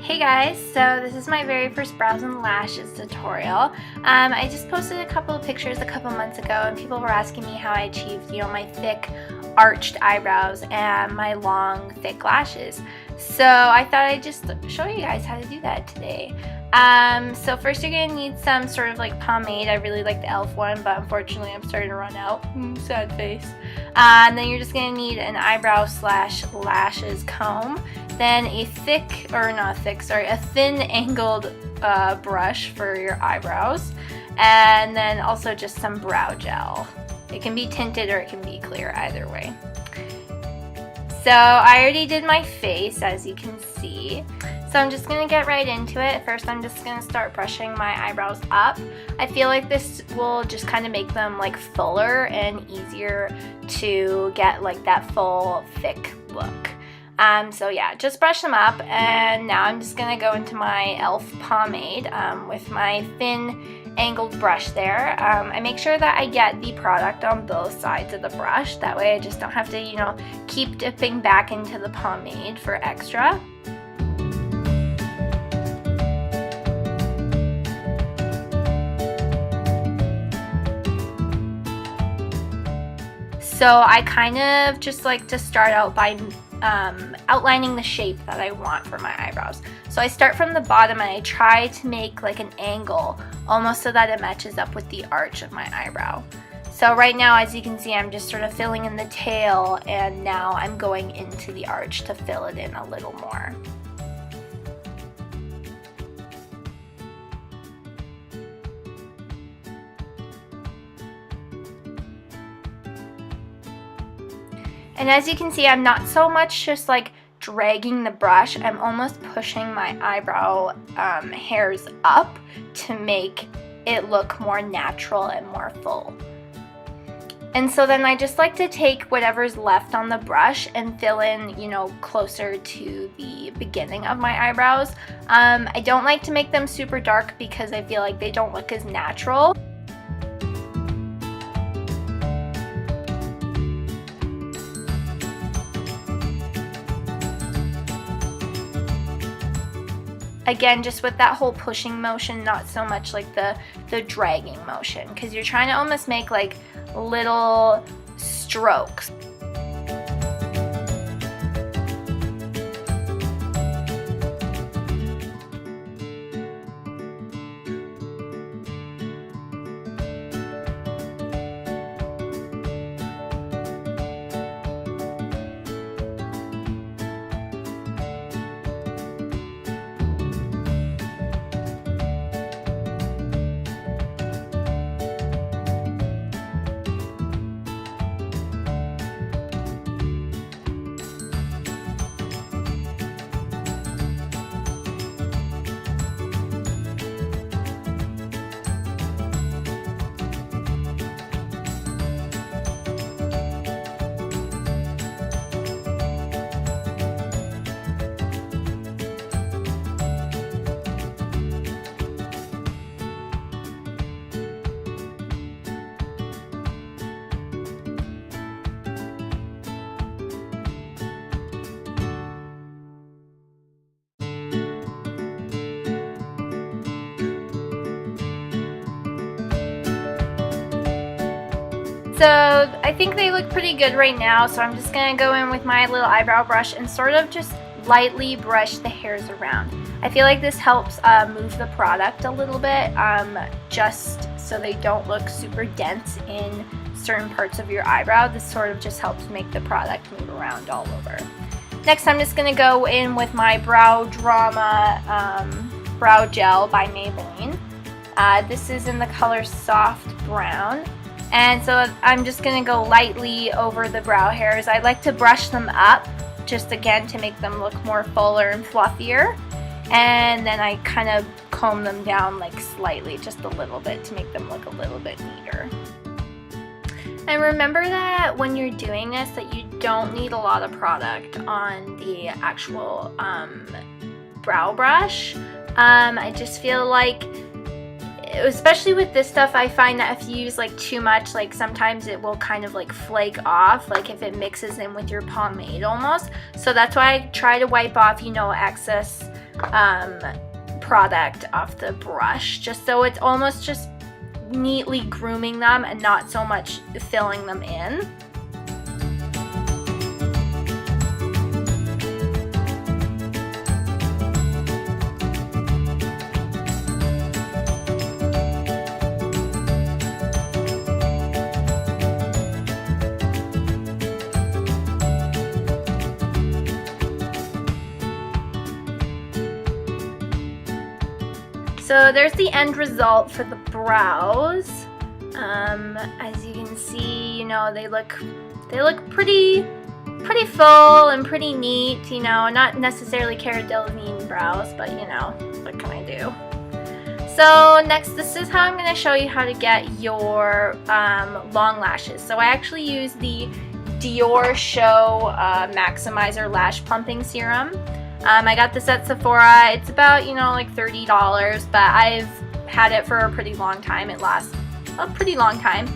Hey guys, so this is my very first brows and lashes tutorial. I just posted a couple of pictures a couple months ago and people were asking me how I achieved, my thick arched eyebrows and my long thick lashes. So I thought I'd just show you guys how to do that today. So first you're going to need some sort of like pomade. I really like the e.l.f. one, but unfortunately I'm starting to run out. Sad face. And then you're just going to need an eyebrow slash lashes comb. Then a thin angled brush for your eyebrows. And then also just some brow gel. It can be tinted or it can be clear, either way. So I already did my face, as you can see. So I'm just going to get right into it. First I'm just going to start brushing my eyebrows up. I feel like this will just kind of make them like fuller and easier to get like that full thick look. So yeah, just brush them up, and now I'm just going to go into my e.l.f. pomade with my thin angled brush there. I make sure that I get the product on both sides of the brush. That way I just don't have to, keep dipping back into the pomade for extra. So I kind of just like to start out by outlining the shape that I want for my eyebrows. So I start from the bottom and I try to make like an angle almost so that it matches up with the arch of my eyebrow. So right now, as you can see, I'm just sort of filling in the tail, and now I'm going into the arch to fill it in a little more. And as you can see, I'm not so much just like dragging the brush, I'm almost pushing my eyebrow hairs up to make it look more natural and more full. And so then I just like to take whatever's left on the brush and fill in, closer to the beginning of my eyebrows. I don't like to make them super dark because I feel like they don't look as natural. Again, just with that whole pushing motion, not so much like the dragging motion, because you're trying to almost make like little strokes. So I think they look pretty good right now, so I'm just going to go in with my little eyebrow brush and sort of just lightly brush the hairs around. I feel like this helps move the product a little bit, just so they don't look super dense in certain parts of your eyebrow. This sort of just helps make the product move around all over. Next, I'm just going to go in with my Brow Drama Brow Gel by Maybelline. This is in the color Soft Brown. And so I'm just going to go lightly over the brow hairs. I like to brush them up, just again to make them look more fuller and fluffier. And then I kind of comb them down like slightly, just a little bit, to make them look a little bit neater. And remember that when you're doing this, that you don't need a lot of product on the actual brow brush. I just feel like especially with this stuff, I find that if you use like too much, like sometimes it will kind of like flake off, like if it mixes in with your pomade almost. So that's why I try to wipe off, you know, excess product off the brush, just so it's almost just neatly grooming them and not so much filling them in. So there's the end result for the brows. As you can see, you know, they look pretty full and pretty neat. You know, not necessarily Cara Delevingne brows, but you know, what can I do? So next, this is how I'm going to show you how to get your long lashes. So I actually use the Dior Show Maximizer Lash Plumping Serum. I got this at Sephora. It's about, you know, like $30, but I've had it for a pretty long time. It lasts a pretty long time.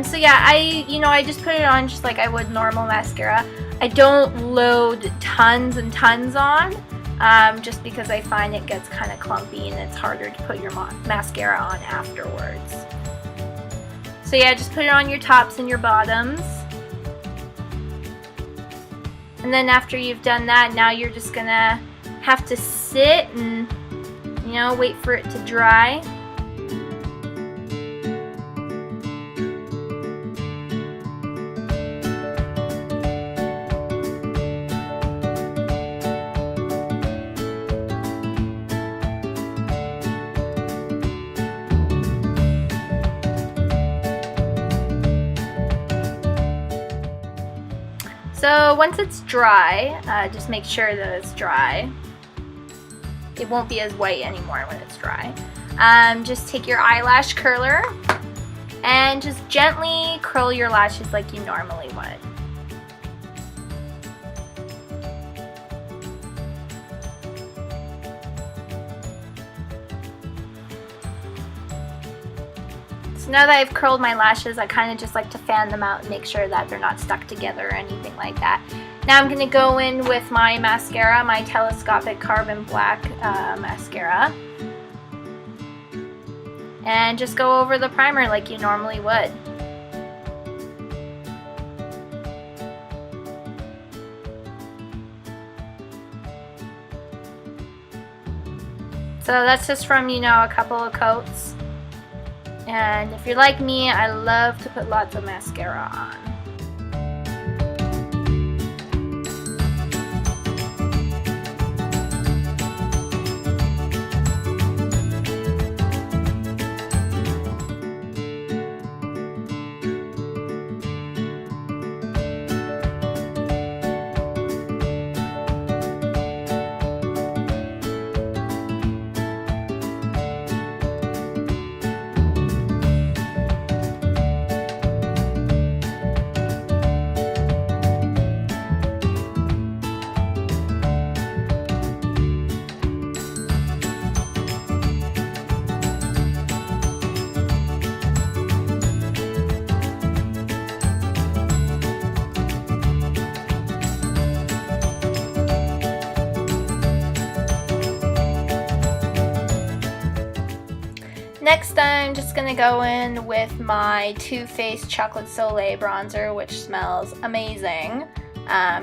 So yeah, I just put it on just like I would normal mascara. I don't load tons and tons on, just because I find it gets kind of clumpy and it's harder to put your mascara on afterwards. So yeah, just put it on your tops and your bottoms. And then after you've done that, now you're just gonna have to sit and, you know, wait for it to dry. So once it's dry, just make sure that it's dry. It won't be as white anymore when it's dry. Just take your eyelash curler and just gently curl your lashes like you normally would. So now that I've curled my lashes, I kind of just like to fan them out and make sure that they're not stuck together or anything like that. Now I'm going to go in with my mascara, my Telescopic Carbon Black mascara. And just go over the primer like you normally would. So that's just from, you know, a couple of coats. And if you're like me, I love to put lots of mascara on. Next, I'm just going to go in with my Too Faced Chocolate Soleil bronzer, which smells amazing.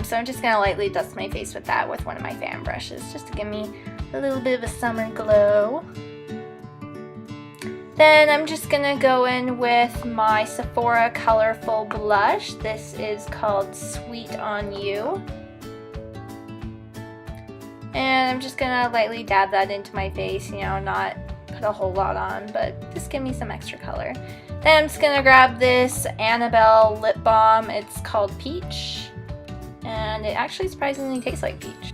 So I'm just going to lightly dust my face with that with one of my fan brushes, just to give me a little bit of a summer glow. Then I'm just going to go in with my Sephora Colorful Blush. This is called Sweet on You. And I'm just going to lightly dab that into my face, you know, not put a whole lot on, but just give me some extra color. Then I'm just gonna grab this Annabelle lip balm. It's called Peach, and it actually surprisingly tastes like peach.